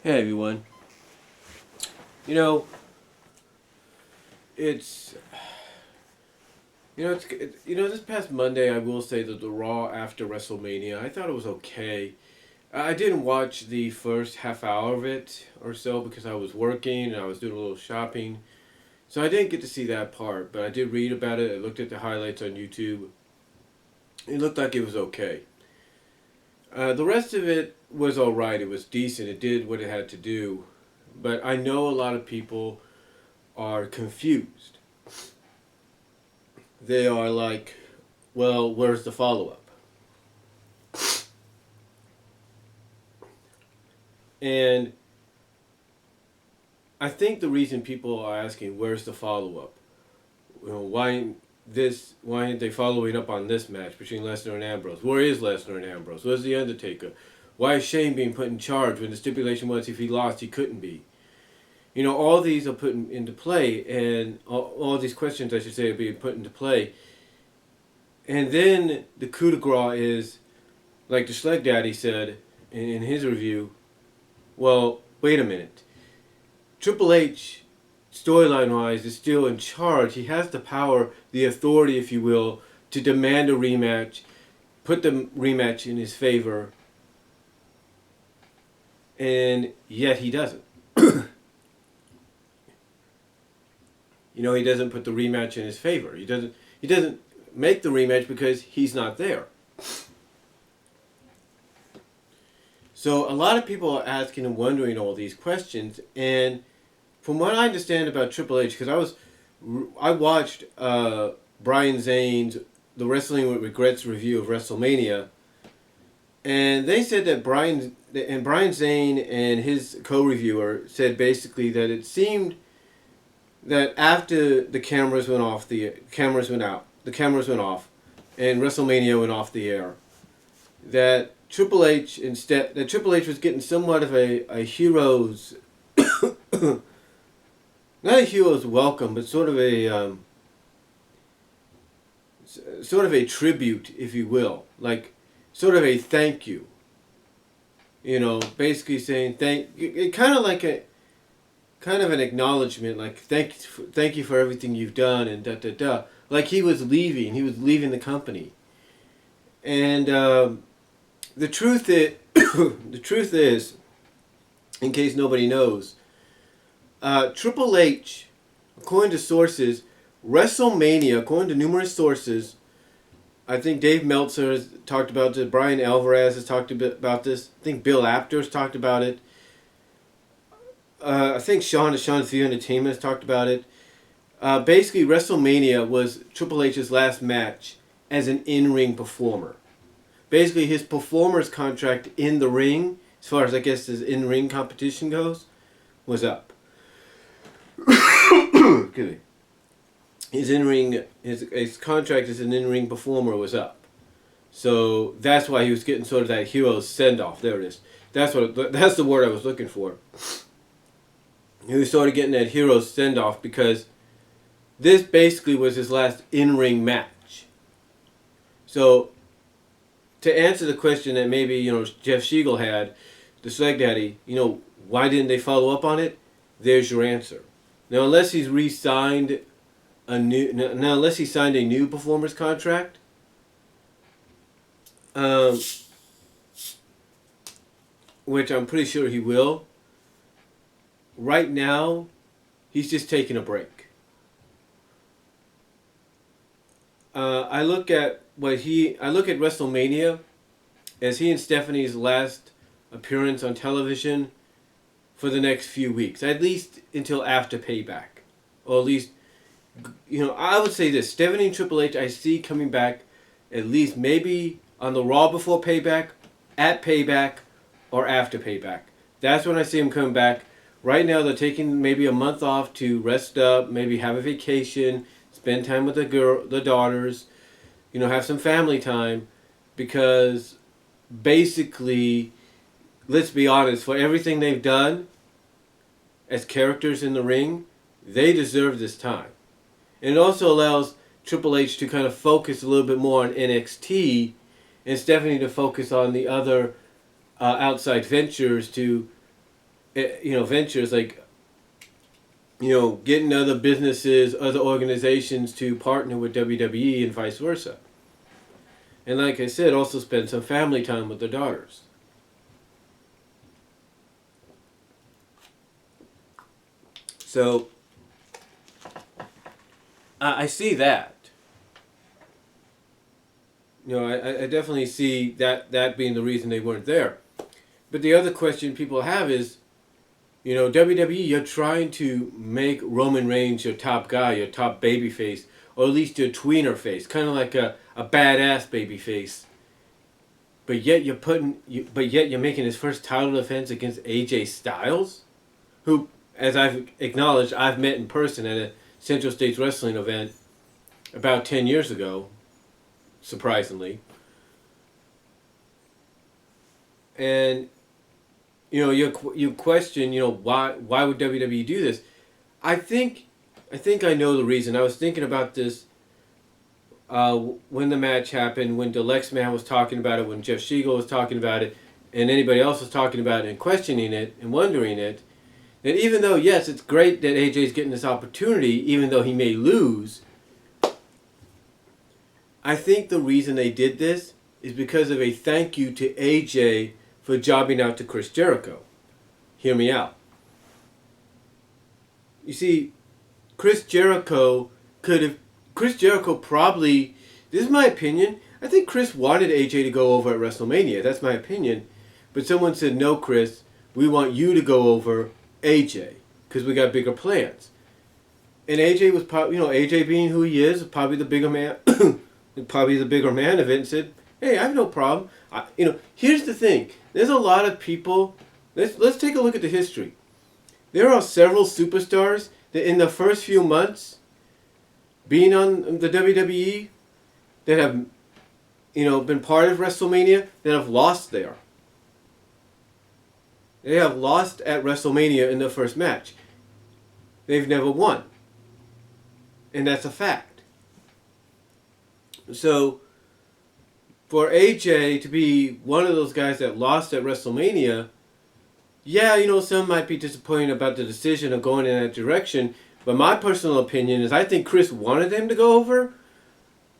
Hey everyone. You know, it's this past Monday I will say that the Raw after WrestleMania, I thought it was okay. I didn't watch the first half hour of it or so because I was working and I was doing a little shopping. So I didn't get to see that part, but I did read about it. I looked at the highlights on YouTube. It looked like it was okay. The rest of it was all right. It was decent. It did what it had to do. But I know a lot of people are confused. They are like, well, where's the follow up? And I think the reason people are asking, where's the follow up? Why aren't they following up on this match between Lesnar and Ambrose? Where is Lesnar and Ambrose? Where's The Undertaker? Why is Shane being put in charge when the stipulation was if he lost, he couldn't be? All these are put into play, and all these questions, I should say, are being put into play. And then the coup de grace is, like the Schleg Daddy said in his review, well, wait a minute. Triple H, storyline wise, is still in charge. He has the power, the authority, if you will, to demand a rematch, put the rematch in his favor, and yet he doesn't. He doesn't put the rematch in his favor. He doesn't make the rematch because he's not there. So a lot of people are asking and wondering all these questions, and from what I understand about Triple H, because I watched Brian Zane's The Wrestling with Regrets review of WrestleMania, and they said that Brian Zane and his co-reviewer said basically that it seemed that after the cameras went off, the cameras went off, and WrestleMania went off the air, that Triple H was getting somewhat of a hero's not a hero's welcome, but sort of a tribute, if you will, like sort of a thank you. Basically saying kind of an acknowledgement, like thank you for everything you've done, and da da da. Like he was leaving the company, and the truth is, the truth is, in case nobody knows, Triple H, according to sources, WrestleMania, according to numerous sources, I think Dave Meltzer has talked about this, Brian Alvarez has talked a bit about this, I think Bill Apter has talked about it, I think Sean's View Entertainment has talked about it. Basically, WrestleMania was Triple H's last match as an in-ring performer. Basically, his performer's contract in the ring, as far as I guess his in-ring competition goes, was up. Excuse me. His contract as an in-ring performer was up. So that's why he was getting sort of that hero's send-off. There it is. That's the word I was looking for. He was sort of getting that hero's send-off because this basically was his last in-ring match. So to answer the question that maybe Jeff Siegel had, the Slag Daddy, why didn't they follow up on it? There's your answer. Now, unless he's signed a new performance contract, which I'm pretty sure he will. Right now, he's just taking a break. I look at WrestleMania as he and Stephanie's last appearance on television for the next few weeks, at least until after Payback, or at least, I would say this: Stephanie and Triple H I see coming back, at least maybe on the Raw before Payback, at Payback, or after Payback. That's when I see them coming back. Right now, they're taking maybe a month off to rest up, maybe have a vacation, spend time with the daughters, have some family time, because basically, let's be honest, for everything they've done as characters in the ring, they deserve this time. And it also allows Triple H to kind of focus a little bit more on NXT and Stephanie to focus on the other outside ventures to ventures like, getting other businesses, other organizations to partner with WWE and vice versa. And like I said, also spend some family time with their daughters. So I see that. I definitely see that being the reason they weren't there. But the other question people have is, WWE, you're trying to make Roman Reigns your top guy, your top babyface, or at least your tweener face, kind of like a badass babyface. But yet you're making his first title defense against AJ Styles, who, as I've acknowledged, I've met in person at a Central States Wrestling event about 10 years ago, surprisingly. And you question, why would WWE do this? I think I know the reason. I was thinking about this when the match happened, when the Lex Man was talking about it, when Jeff Siegel was talking about it, and anybody else was talking about it and questioning it and wondering it. That even though, yes, it's great that AJ's getting this opportunity, even though he may lose, I think the reason they did this is because of a thank you to AJ for jobbing out to Chris Jericho. Hear me out. You see, Chris Jericho probably, this is my opinion, I think Chris wanted AJ to go over at WrestleMania. That's my opinion. But someone said, no, Chris, we want you to go over AJ because we got bigger plans. And AJ was probably, AJ being who he is, probably the bigger man, probably the bigger man of it, and said, hey, I have no problem. Here's the thing. There's a lot of people. Let's take a look at the history. There are several superstars that in the first few months being on the WWE that have, been part of WrestleMania that have lost there. They have lost at WrestleMania in the first match. They've never won. And that's a fact. So, for AJ to be one of those guys that lost at WrestleMania, yeah, some might be disappointed about the decision of going in that direction, but my personal opinion is I think Chris wanted him to go over,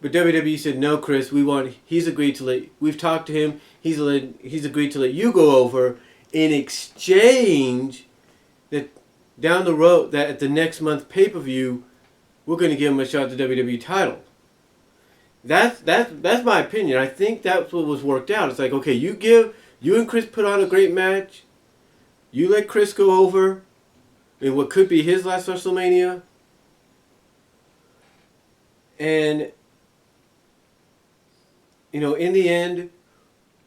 but WWE said, no, Chris, we've talked to him, he's agreed to let you go over in exchange that down the road, that at the next month pay-per-view, we're going to give him a shot at the WWE title. That's my opinion. I think that's what was worked out. It's like, okay, you and Chris put on a great match. You let Chris go over in what could be his last WrestleMania. And, in the end,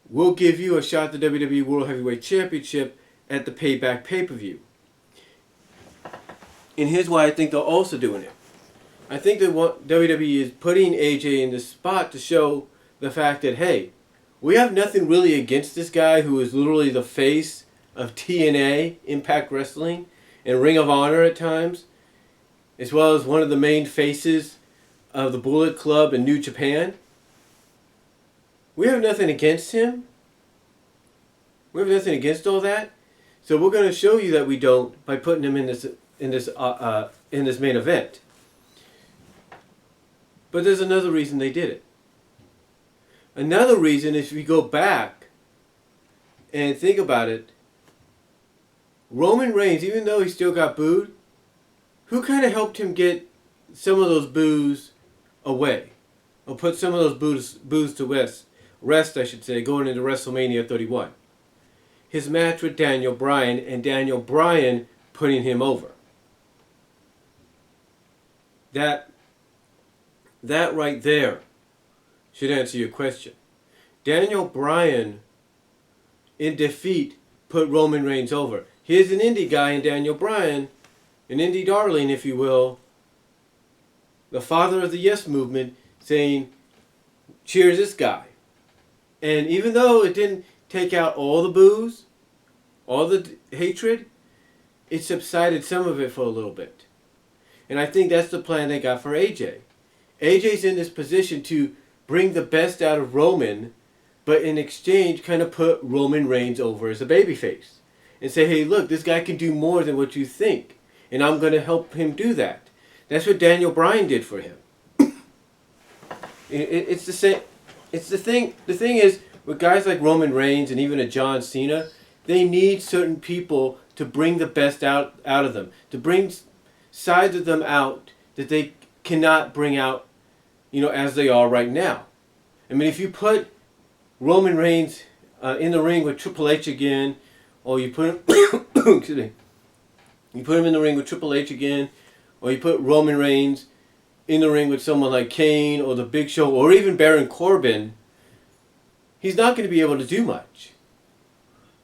we'll give you a shot at the WWE World Heavyweight Championship at the Payback pay-per-view. And here's why I think they're also doing it. I think that WWE is putting AJ in this spot to show the fact that, hey, we have nothing really against this guy who is literally the face of TNA, Impact Wrestling, and Ring of Honor at times, as well as one of the main faces of the Bullet Club in New Japan. We have nothing against him. We have nothing against all that. So we're going to show you that we don't by putting him in this main event. But there's another reason they did it. Another reason is if you go back and think about it, Roman Reigns, even though he still got booed, who kind of helped him get some of those boos away? Or put some of those boos to rest, going into WrestleMania 31. His match with Daniel Bryan, and Daniel Bryan putting him over. That right there should answer your question. Daniel Bryan, in defeat, put Roman Reigns over. Here's an indie guy in Daniel Bryan, an indie darling, if you will, the father of the Yes Movement, saying, cheers this guy. And even though it didn't take out all the boos, all the hatred, it subsided some of it for a little bit. And I think that's the plan they got for AJ. AJ's in this position to bring the best out of Roman, but in exchange kind of put Roman Reigns over as a babyface. and say, hey, look, this guy can do more than what you think, and I'm going to help him do that. That's what Daniel Bryan did for him. It's the same. It's the thing. The thing is, with guys like Roman Reigns and even a John Cena, they need certain people to bring the best out of them, to bring sides of them out that they cannot bring out, as they are right now. I mean, if you put Roman Reigns in the ring with Triple H again, or you put him, excuse me, you put him in the ring with Triple H again, or you put Roman Reigns in the ring with someone like Kane or the Big Show or even Baron Corbin, he's not going to be able to do much.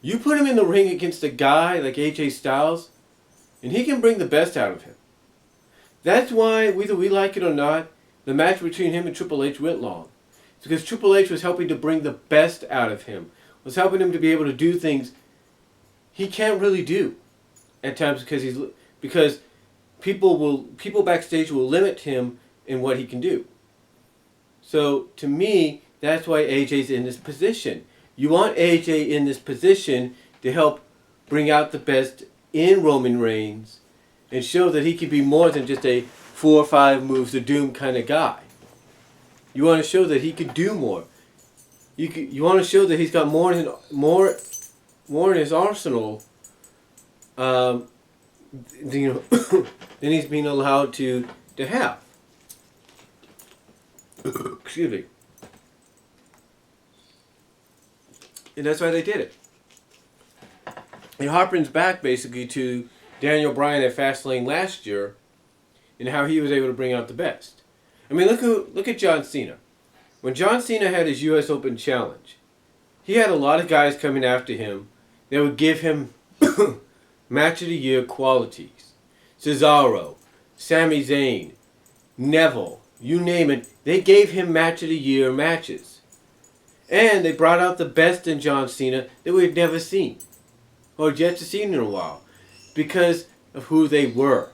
You put him in the ring against a guy like AJ Styles, and he can bring the best out of him. That's why, whether we like it or not, the match between him and Triple H went long. It's because Triple H was helping to bring the best out of him, was helping him to be able to do things he can't really do at times because people backstage will limit him in what he can do. So to me, that's why AJ's in this position. You want AJ in this position to help bring out the best in Roman Reigns and show that he can be more than just a 4 or 5 moves of doom kind of guy. You want to show that he can do more. You want to show that he's got more in his arsenal than he's being allowed to have. Excuse me. And that's why they did it. It harpens back basically to Daniel Bryan at Fastlane last year and how he was able to bring out the best. I mean, look at John Cena. When John Cena had his U.S. Open Challenge, he had a lot of guys coming after him that would give him match of the year qualities. Cesaro, Sami Zayn, Neville, you name it, they gave him match of the year matches. And they brought out the best in John Cena that we've never seen, or yet to see in a while, because of who they were.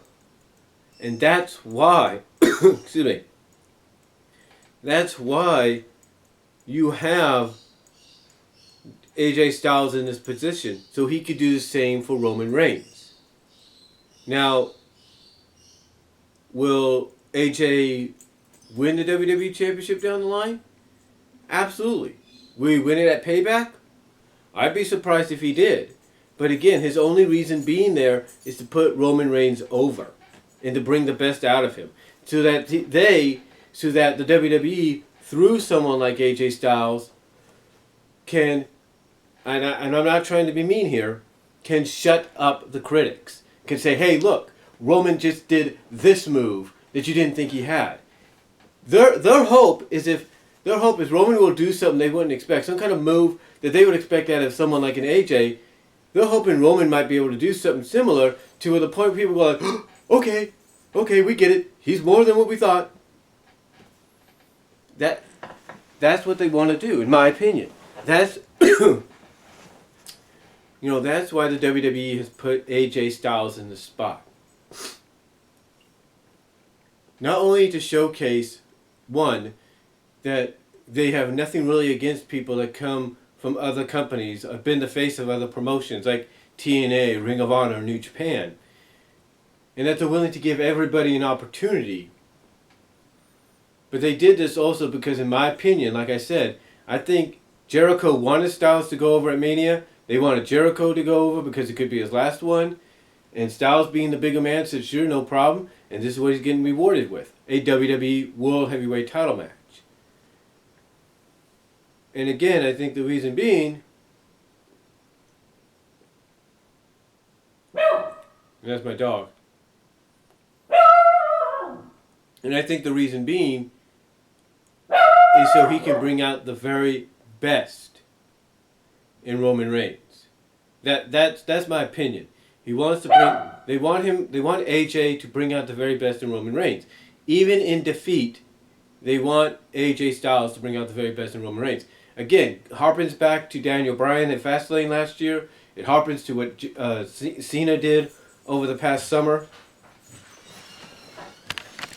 And that's why, excuse me, that's why you have AJ Styles in this position, so he could do the same for Roman Reigns. Now, will AJ win the WWE Championship down the line? Absolutely. Will he win it at Payback? I'd be surprised if he did. But again, his only reason being there is to put Roman Reigns over and to bring the best out of him. So that the WWE, through someone like AJ Styles, can, and I'm not trying to be mean here, can shut up the critics. Can say, hey, look, Roman just did this move that you didn't think he had. Their hope is Roman will do something they wouldn't expect, some kind of move that they would expect out of someone like an AJ. They're hoping Roman might be able to do something similar to the point where people go like, okay, we get it. He's more than what we thought. That's what they want to do, in my opinion. That's that's why the WWE has put AJ Styles in the spot. Not only to showcase, one, that they have nothing really against people that come from other companies, have been the face of other promotions like TNA, Ring of Honor, New Japan, and that they're willing to give everybody an opportunity. But they did this also because, in my opinion, like I said, I think Jericho wanted Styles to go over at Mania. They wanted Jericho to go over because it could be his last one. And Styles, being the bigger man, said, sure, no problem. And this is what he's getting rewarded with. A WWE World Heavyweight title match. And again, I think the reason being, and that's my dog. And I think the reason being is so he can bring out the very best in Roman Reigns. That's my opinion. He wants to bring. They want AJ to bring out the very best in Roman Reigns. Even in defeat, they want AJ Styles to bring out the very best in Roman Reigns. Again, harpens back to Daniel Bryan at Fastlane last year. It harpens to what Cena did over the past summer